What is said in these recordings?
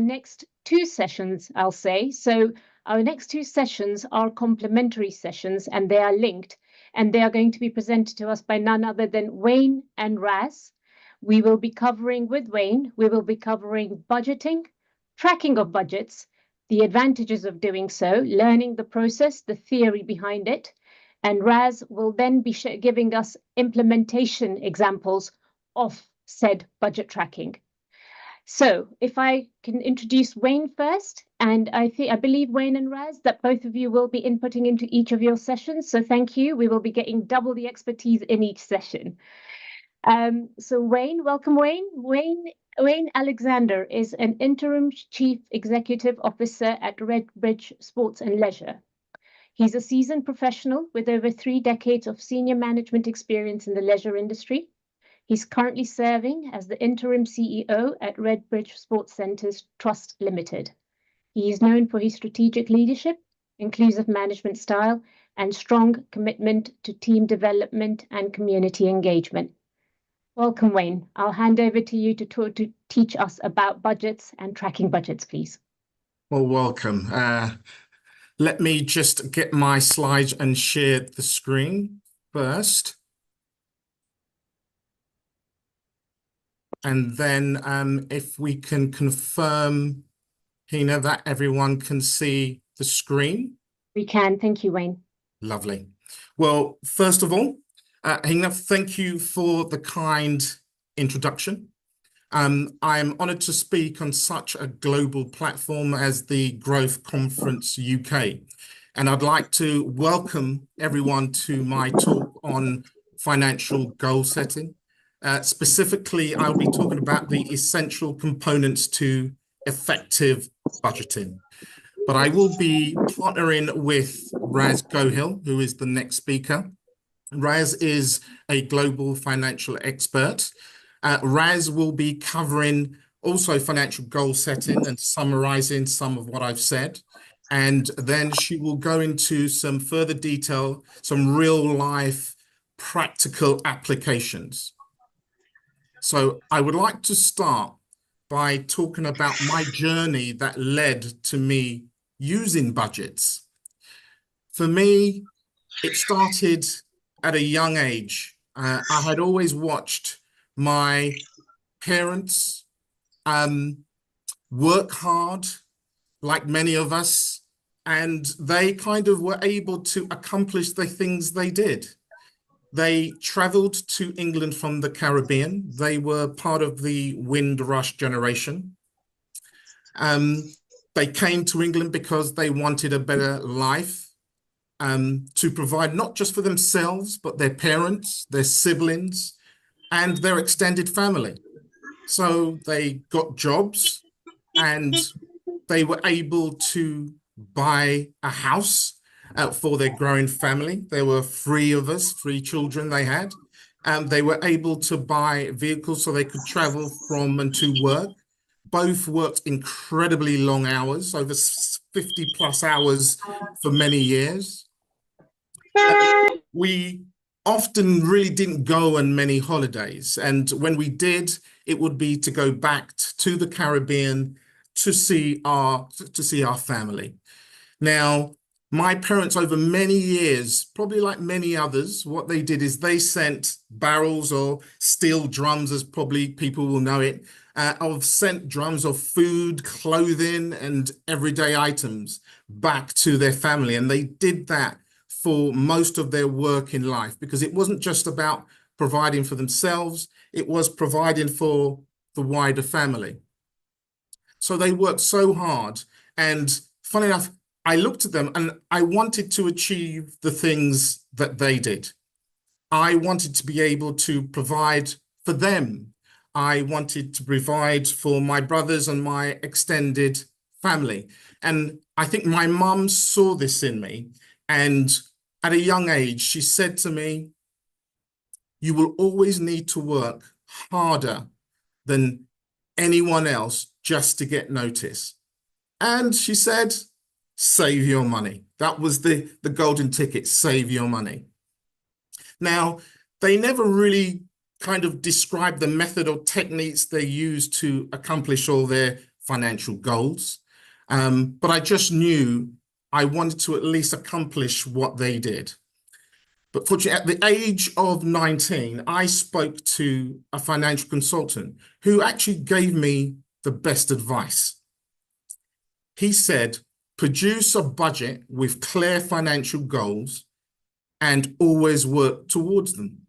next two sessions, I'll say. So our next two sessions are complementary sessions and they are linked, and they are going to be presented to us by none other than Wayne and Raz. We will be covering with Wayne, we will be covering budgeting, tracking of budgets, the advantages of doing so, learning the process, the theory behind it. And Raz will then be giving us implementation examples of said budget tracking. So if I can introduce Wayne first, and I believe Wayne and Raz, that both of you will be inputting into each of your sessions. So thank you. We will be getting double the expertise in each session. So Wayne, welcome Wayne. Wayne Alexander is an interim chief executive officer at Redbridge Sports and Leisure. He's a seasoned professional with over 3 decades of senior management experience in the leisure industry. He's currently serving as the interim CEO at Redbridge Sports Centres Trust Limited. He is known for his strategic leadership, inclusive management style, and strong commitment to team development and community engagement. Welcome, Wayne. I'll hand over to you to teach us about budgets and tracking budgets, please. Well, welcome. Let me just get my slides and share the screen first. And then if we can confirm, Hina, that everyone can see the screen. We can. Thank you, Wayne. Lovely. Well, first of all, Hina, thank you for the kind introduction. I'm honoured to speak on such a global platform as the Growth Conference UK. And I'd like to welcome everyone to my talk on financial goal setting. Specifically, I'll be talking about the essential components to effective budgeting. But I will be partnering with Raz Gohil, who is the next speaker. Raz is a global financial expert. Raz will be covering also financial goal setting and summarizing some of what I've said. And then she will go into some further detail, some real life practical applications. So I would like to start by talking about my journey that led to me using budgets. For me, it started at a young age. I had always watched my parents work hard, like many of us, and they kind of were able to accomplish the things they did. They traveled to England from the Caribbean. They were part of the Windrush generation. They came to England because they wanted a better life, to provide not just for themselves, but their parents, their siblings, and their extended family. So they got jobs and they were able to buy a house for their growing family. There were 3 of us, 3 children they had. And they were able to buy vehicles so they could travel from and to work. Both worked incredibly long hours, over 50 plus hours for many years. We often really didn't go on many holidays. And when we did, it would be to go back to the Caribbean to see our family. Now, my parents over many years, probably like many others, what they did is they sent barrels or steel drums, as probably people will know it, sent drums of food, clothing, and everyday items back to their family. And they did that for most of their work in life, because it wasn't just about providing for themselves, it was providing for the wider family. So they worked so hard. And funny enough, I looked at them and I wanted to achieve the things that they did. I wanted to be able to provide for them. I wanted to provide for my brothers and my extended family. And I think my mum saw this in me. And at a young age, she said to me, "You will always need to work harder than anyone else just to get notice." And she said, "Save your money." That was the golden ticket, save your money. Now, they never really kind of described the method or techniques they used to accomplish all their financial goals, but I just knew I wanted to at least accomplish what they did. But fortunately, at the age of 19, I spoke to a financial consultant who actually gave me the best advice. He said, produce a budget with clear financial goals and always work towards them.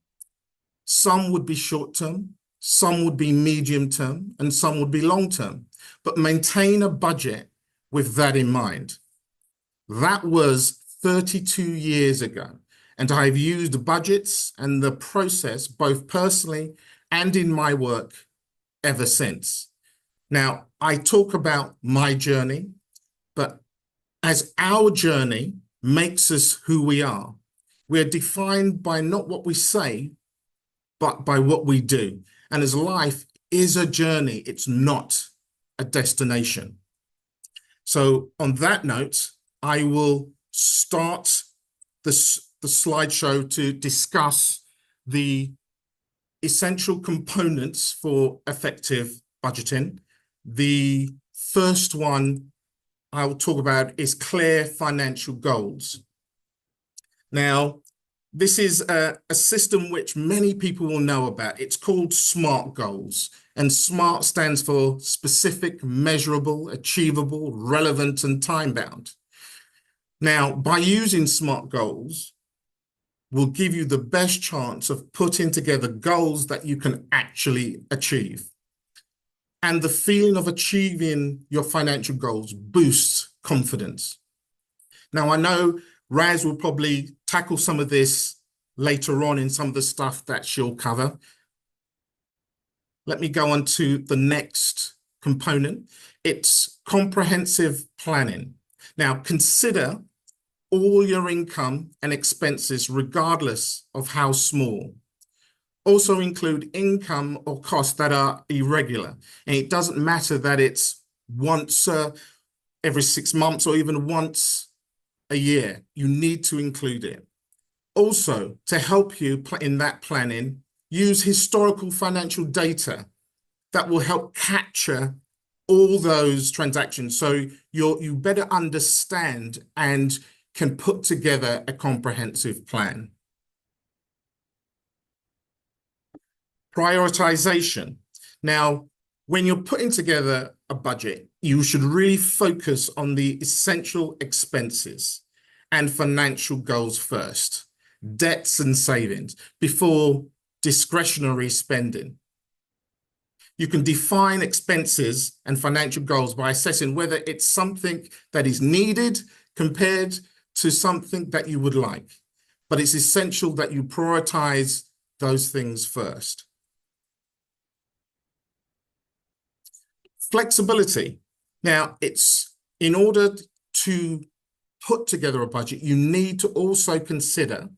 Some would be short term, some would be medium term, and some would be long term, but maintain a budget with that in mind. That was 32 years ago, and I've used budgets and the process both personally and in my work ever since. Now, I talk about my journey, but as our journey makes us who we are, we're defined by not what we say, but by what we do. And as life is a journey, it's not a destination. So on that note, I will start the slideshow to discuss the essential components for effective budgeting. The first one I will talk about is clear financial goals. Now, this is a system which many people will know about. It's called SMART goals, and SMART stands for specific, measurable, achievable, relevant, and time-bound. Now, by using SMART goals, will give you the best chance of putting together goals that you can actually achieve. And the feeling of achieving your financial goals boosts confidence. Now, I know Raz will probably tackle some of this later on in some of the stuff that she'll cover. Let me go on to the next component. It's comprehensive planning. Now, consider all your income and expenses, regardless of how small. Also include income or costs that are irregular. And it doesn't matter that it's once every 6 months or even once a year. You need to include it. Also, to help you in that planning, use historical financial data that will help capture all those transactions so you better understand and can put together a comprehensive plan. Prioritization. Now, when you're putting together a budget, you should really focus on the essential expenses and financial goals first, debts and savings, before discretionary spending. You can define expenses and financial goals by assessing whether it's something that is needed compared to something that you would like. But it's essential that you prioritize those things first. Flexibility. Now, it's in order to put together a budget, you need to also consider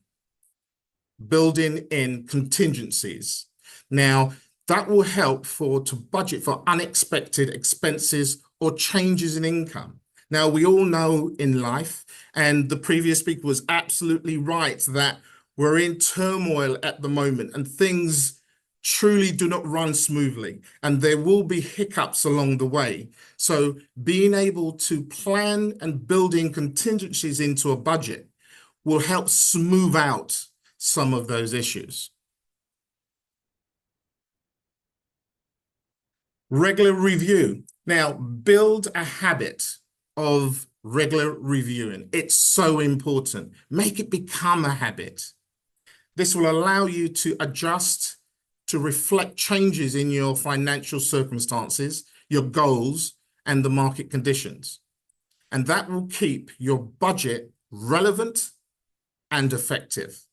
building in contingencies. Now, that will help to budget for unexpected expenses or changes in income. Now, we all know in life, and the previous speaker was absolutely right, that we're in turmoil at the moment and things truly do not run smoothly, and there will be hiccups along the way. So being able to plan and build in contingencies into a budget will help smooth out some of those issues. Regular review. Now, build a habit of regular reviewing. It's so important. Make it become a habit. This will allow you to adjust to reflect changes in your financial circumstances, your goals, and the market conditions. And that will keep your budget relevant and effective.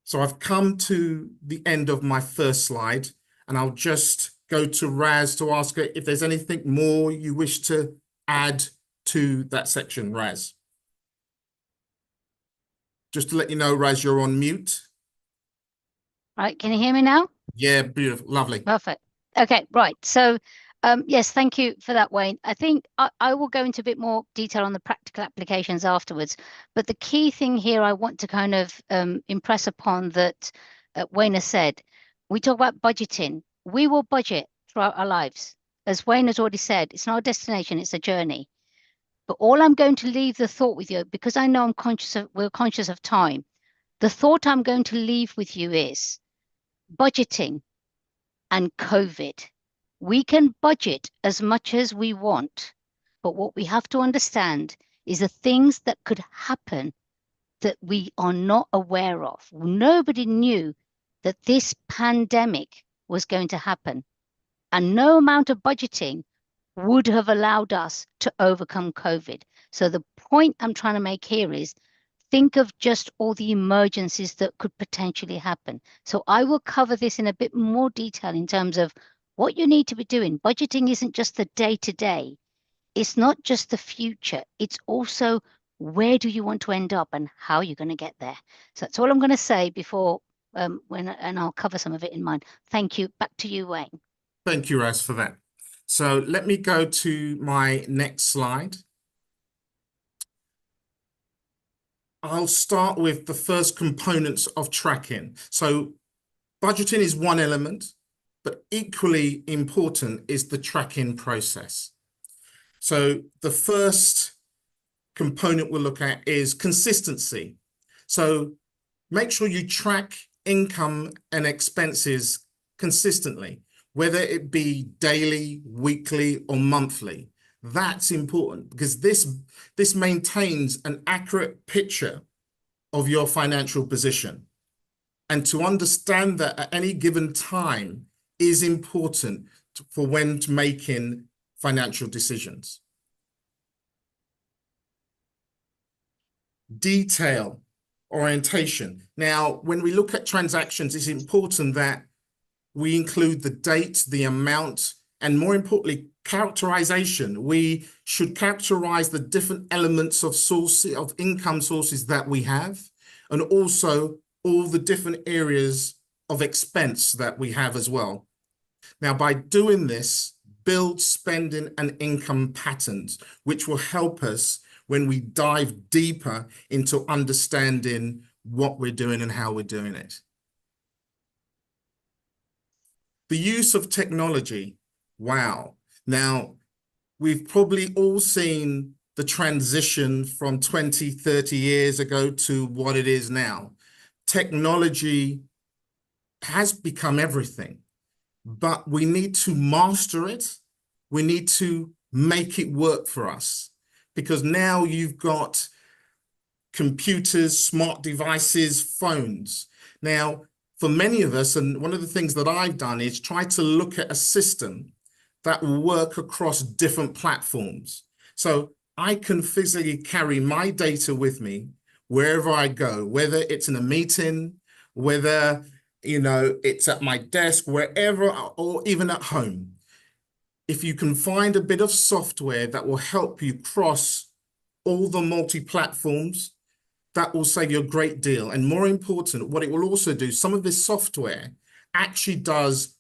So I've come to the end of my first slide, and I'll just go to Raz to ask her if there's anything more you wish to add to that section, Raz. Just to let you know, Raz, you're on mute. Right, can you hear me now? Yeah, beautiful, lovely. Perfect. Okay, right. So, yes, thank you for that, Wayne. I think I will go into a bit more detail on the practical applications afterwards. But the key thing here I want to kind of impress upon that Wayne has said, we talk about budgeting. We will budget throughout our lives. as Wayne has already said, it's not a destination, it's a journey. But all I'm going to leave the thought with you, because I know we're conscious of time. The thought I'm going to leave with you is budgeting and COVID. We can budget as much as we want, but what we have to understand is the things that could happen that we are not aware of. Nobody knew that this pandemic was going to happen, and no amount of budgeting would have allowed us to overcome COVID. So the point I'm trying to make here is think of just all the emergencies that could potentially happen. So I will cover this in a bit more detail in terms of what you need to be doing. Budgeting isn't just the day-to-day. It's not just the future. It's also where do you want to end up and how you're going to get there. So that's all I'm going to say before and I'll cover some of it in mind. Thank you. Back to you, Wayne. Thank you, Raz, for that. So let me go to my next slide. I'll start with the first components of tracking. So budgeting is one element, but equally important is the tracking process. So the first component we'll look at is consistency. So make sure you track income and expenses consistently, whether it be daily, weekly, or monthly. That's important because this maintains an accurate picture of your financial position. And to understand that at any given time is important for when making financial decisions. Detail, orientation. Now, when we look at transactions, it's important that we include the date, the amount, and more importantly, characterization. We should characterize the different elements of income sources that we have, and also all the different areas of expense that we have as well. Now, by doing this, build spending and income patterns, which will help us when we dive deeper into understanding what we're doing and how we're doing it. The use of technology. Wow. Now, we've probably all seen the transition from 20, 30 years ago to what it is now. Technology has become everything, but we need to master it. We need to make it work for us, because now you've got computers, smart devices, phones. Now, for many of us, and one of the things that I've done is try to look at a system that will work across different platforms. So I can physically carry my data with me wherever I go, whether it's in a meeting, whether, it's at my desk, wherever, or even at home. If you can find a bit of software that will help you cross all the multi-platforms, that will save you a great deal. And more important, what it will also do, some of this software actually does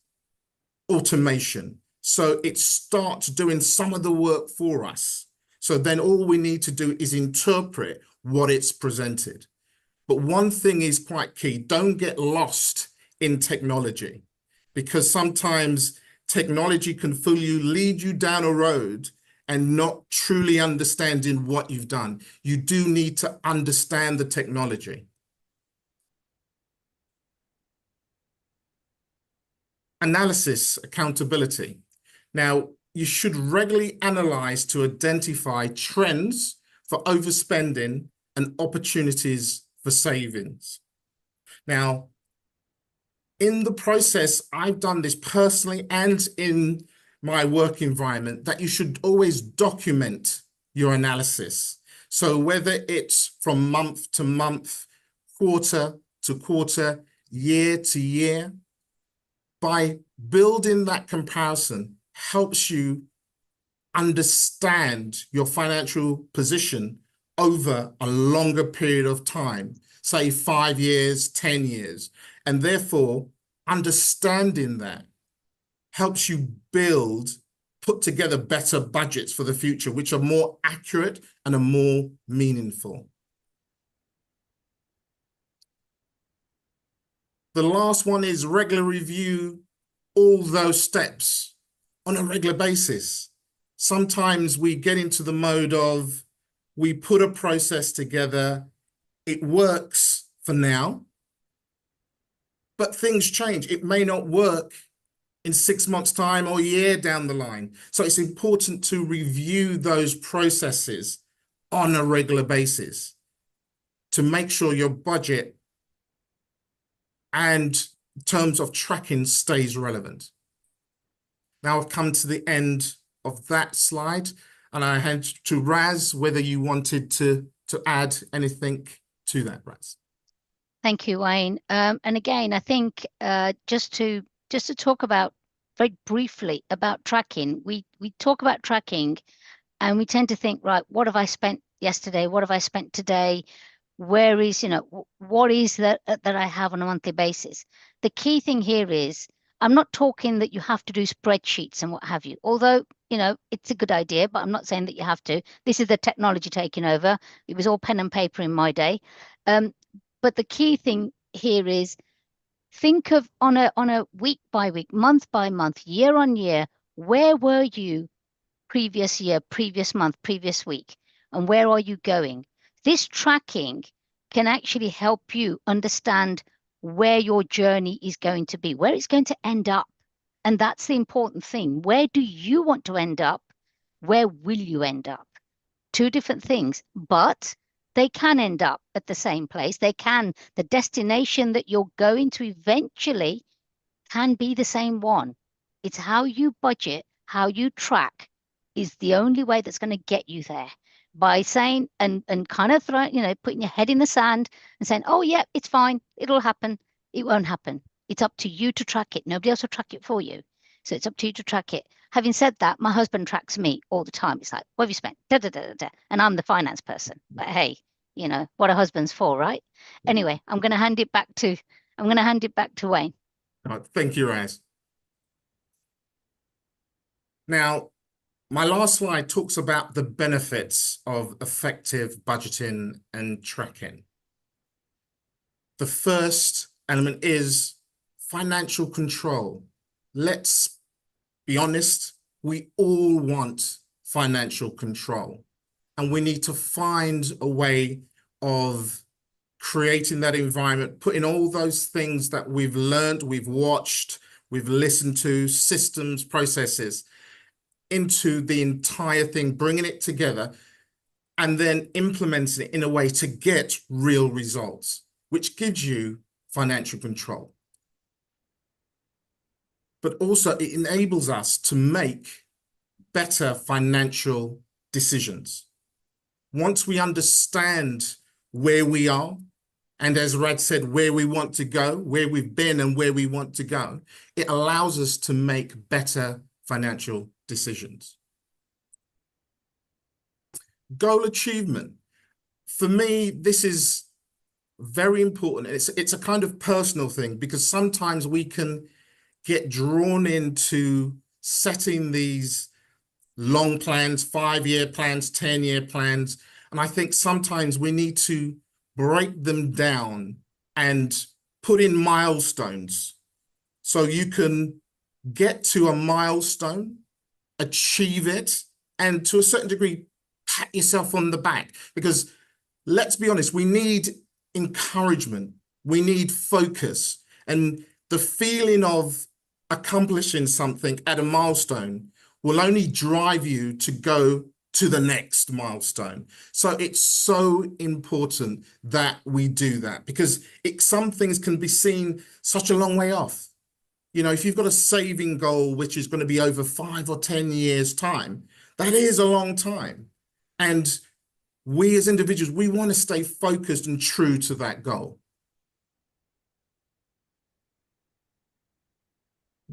automation. So it starts doing some of the work for us. So then all we need to do is interpret what it's presented. But one thing is quite key: don't get lost in technology, because sometimes technology can fool you, lead you down a road and not truly understanding what you've done. You do need to understand the technology. Analysis, accountability. Now, you should regularly analyze to identify trends for overspending and opportunities for savings. Now, in the process, I've done this personally and in my work environment, that you should always document your analysis. So whether it's from month to month, quarter to quarter, year to year, by building that comparison helps you understand your financial position over a longer period of time, say 5 years, 10 years. And therefore, understanding that helps you put together better budgets for the future, which are more accurate and are more meaningful. The last one is regular review all those steps on a regular basis. Sometimes we get into the mode of we put a process together, it works for now, but things change. It may not work in 6 months' time or a year down the line. So it's important to review those processes on a regular basis to make sure your budget and terms of tracking stays relevant. Now I've come to the end of that slide, and I hand to Raz whether you wanted to add anything to that, Raz. Thank you, Wayne. And again, I think just to talk about very briefly about tracking, we talk about tracking and we tend to think, right, what have I spent yesterday? What have I spent today? Where is, what is that I have on a monthly basis? The key thing here is, I'm not talking that you have to do spreadsheets and what have you, although, it's a good idea, but I'm not saying that you have to. This is the technology taking over. It was all pen and paper in my day. But the key thing here is, think of on a week by week, month by month, year on year, where were you previous year, previous month, previous week, and where are you going? This tracking can actually help you understand where your journey is going to be, where it's going to end up. And that's the important thing. Where do you want to end up? Where will you end up? Two different things, but they can end up at the same place. The destination that you're going to eventually can be the same one. It's how you budget, how you track is the only way that's going to get you there. By saying and kind of putting your head in the sand and saying, oh yeah, it's fine, it'll happen. It won't happen. It's up to you to track it. Nobody else will track it for you. So it's up to you to track it. Having said that, my husband tracks me all the time. It's like, what have you spent? Da, da, da, da, da. And I'm the finance person. But hey, what a husband's for, right? Anyway, I'm going to hand it back to Wayne. Thank you, Raz. Now, my last slide talks about the benefits of effective budgeting and tracking. The first element is financial control. Let's be honest, we all want financial control, and we need to find a way of creating that environment, putting all those things that we've learned, we've watched, we've listened to, systems, processes, into the entire thing, bringing it together, and then implementing it in a way to get real results, which gives you financial control. But also it enables us to make better financial decisions. Once we understand where we are, and as Rad said, where we want to go, where we've been and where we want to go, it allows us to make better financial decisions. Goal achievement. For me, this is very important. It's a kind of personal thing, because sometimes we can get drawn into setting these long plans, 5-year plans, 10-year plans. And I think sometimes we need to break them down and put in milestones so you can get to a milestone, achieve it, and to a certain degree, pat yourself on the back. Because let's be honest, we need encouragement, we need focus, and the feeling of accomplishing something at a milestone will only drive you to go to the next milestone. So it's so important that we do that, because some things can be seen such a long way off. If you've got a saving goal, which is going to be over 5 or 10 years time, that is a long time. And we as individuals, we want to stay focused and true to that goal.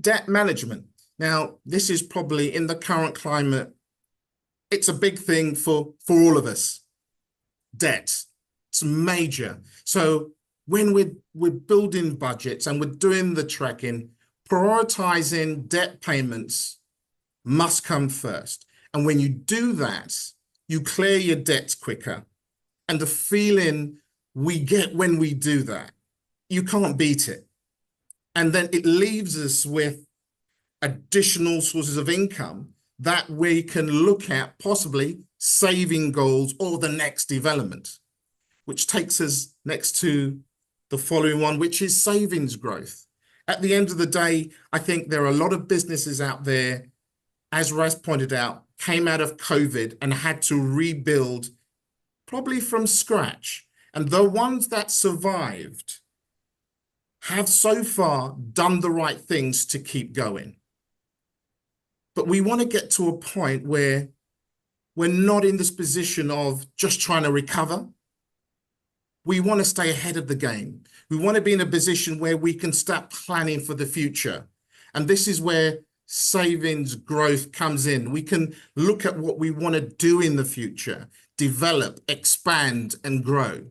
Debt management. Now, this is probably in the current climate, it's a big thing for all of us. Debt, it's major. So when we're building budgets and we're doing the tracking, prioritizing debt payments must come first. And when you do that, you clear your debts quicker. And the feeling we get when we do that, you can't beat it. And then it leaves us with additional sources of income that we can look at possibly saving goals or the next development, which takes us next to the following one, which is savings growth. At the end of the day, I think there are a lot of businesses out there, as Raz pointed out, came out of COVID and had to rebuild probably from scratch. And the ones that survived have so far done the right things to keep going. But we want to get to a point where we're not in this position of just trying to recover. We want to stay ahead of the game. We want to be in a position where we can start planning for the future. And this is where savings growth comes in. We can look at what we want to do in the future, develop, expand, and grow.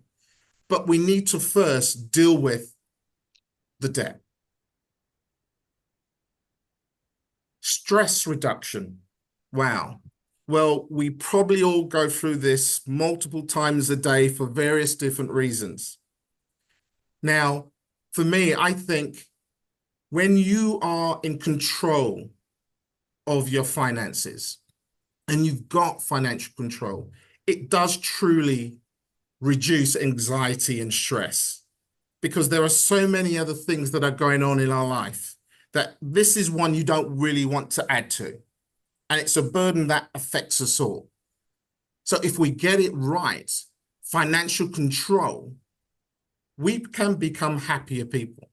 But we need to first deal with the debt. Stress reduction. Wow. Well, we probably all go through this multiple times a day for various different reasons. Now, for me, I think when you are in control of your finances and you've got financial control, it does truly reduce anxiety and stress, because there are so many other things that are going on in our life that this is one you don't really want to add to. And it's a burden that affects us all. So if we get it right, financial control, we can become happier people.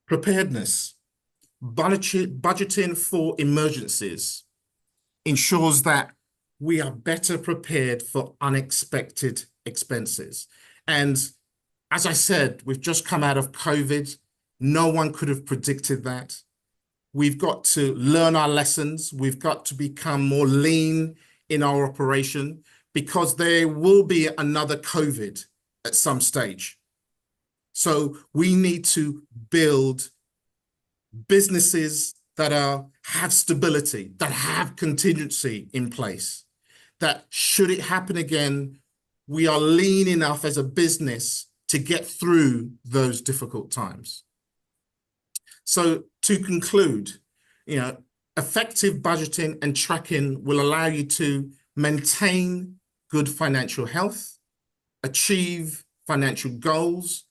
Preparedness. Budgeting for emergencies ensures that we are better prepared for unexpected expenses. And as I said, we've just come out of COVID. No one could have predicted that. We've got to learn our lessons. We've got to become more lean in our operation, because there will be another COVID at some stage. So we need to build businesses that have stability, that have contingency in place, that should it happen again, we are lean enough as a business to get through those difficult times. So to conclude, effective budgeting and tracking will allow you to maintain good financial health, achieve financial goals,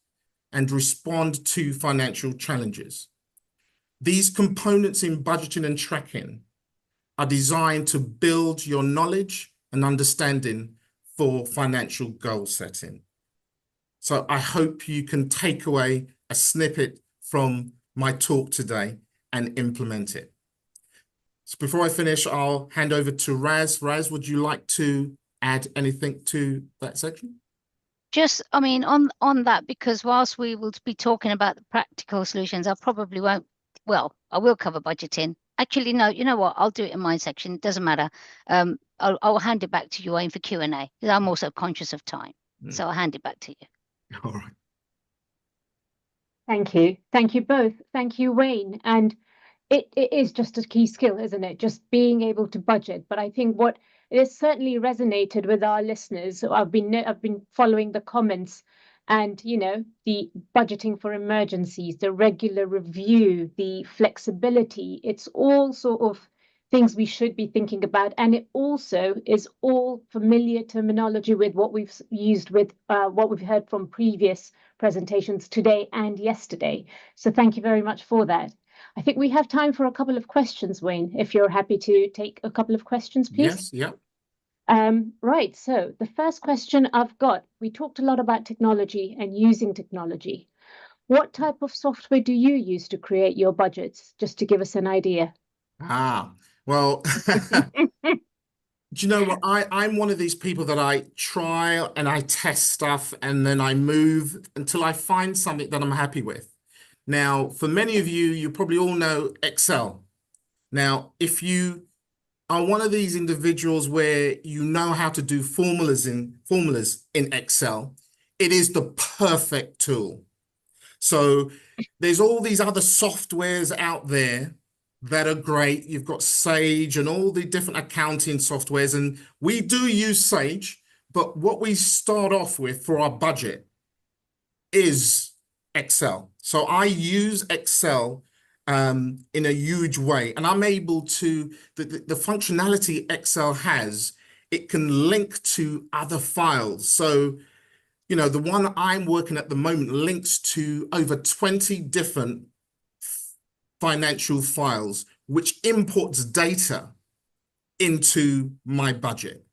and respond to financial challenges. These components in budgeting and tracking are designed to build your knowledge and understanding for financial goal setting. So I hope you can take away a snippet from my talk today and implement it. So before I finish, I'll hand over to Raz. Raz, would you like to add anything to that section? Just, I mean, on that, because whilst we will be talking about the practical solutions, I probably won't, well, I will cover budgeting. Actually, no, you know what? I'll do it in my section. It doesn't matter. I'll hand it back to you, Wayne, for Q&A, because I'm also conscious of time. So I'll hand it back to you. All right. Thank you. Thank you both. Thank you, Wayne. And it is just a key skill, isn't it? Just being able to budget. But I think what it has certainly resonated with our listeners. I've been following the comments, and the budgeting for emergencies, the regular review, the flexibility. It's all sort of things we should be thinking about, and it also is all familiar terminology with what we've used with what we've heard from previous presentations today and yesterday. So thank you very much for that. I think we have time for a couple of questions, Wayne, if you're happy to take a couple of questions, please. Yes, yeah. Right, so the first question I've got, we talked a lot about technology and using technology. What type of software do you use to create your budgets, just to give us an idea? Well, do you know what? I'm one of these people that I try and I test stuff and then I move until I find something that I'm happy with. Now, for many of you, you probably all know Excel. Now, if you are one of these individuals where you know how to do formulas in Excel, it is the perfect tool. So there's all these other softwares out there that are great. You've got Sage and all the different accounting softwares, and we do use Sage, but what we start off with for our budget is Excel. So I use Excel in a huge way, and I'm able to, the functionality Excel has, it can link to other files. So, you know, the one I'm working at the moment links to over 20 different financial files, which imports data into my budget.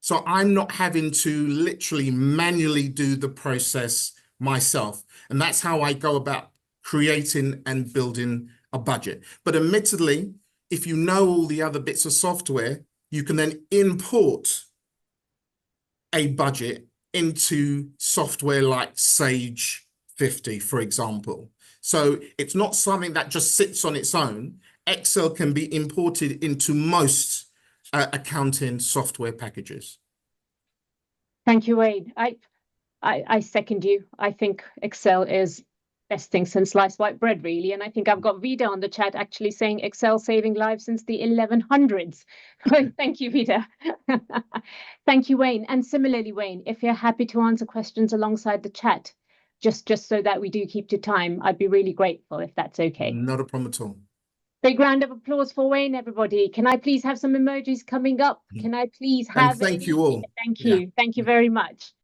So I'm not having to literally manually do the process myself. And that's how I go about creating and building a budget. But admittedly, if you know all the other bits of software, you can then import a budget into software like Sage 50, for example. So it's not something that just sits on its own. Excel can be imported into most accounting software packages. Thank you, Wayne. I second you. I think Excel is best thing since sliced white bread, really. And I think I've got Vida on the chat actually saying Excel saving lives since the 1100s. Thank you, Vida. Thank you, Wayne. And similarly, Wayne, if you're happy to answer questions alongside the chat, just so that we do keep to time, I'd be really grateful if that's okay. Not a problem at all. Big round of applause for Wayne, everybody. Can I please have some emojis coming up? Can I please have? And thank you all. Thank you. Thank you very much.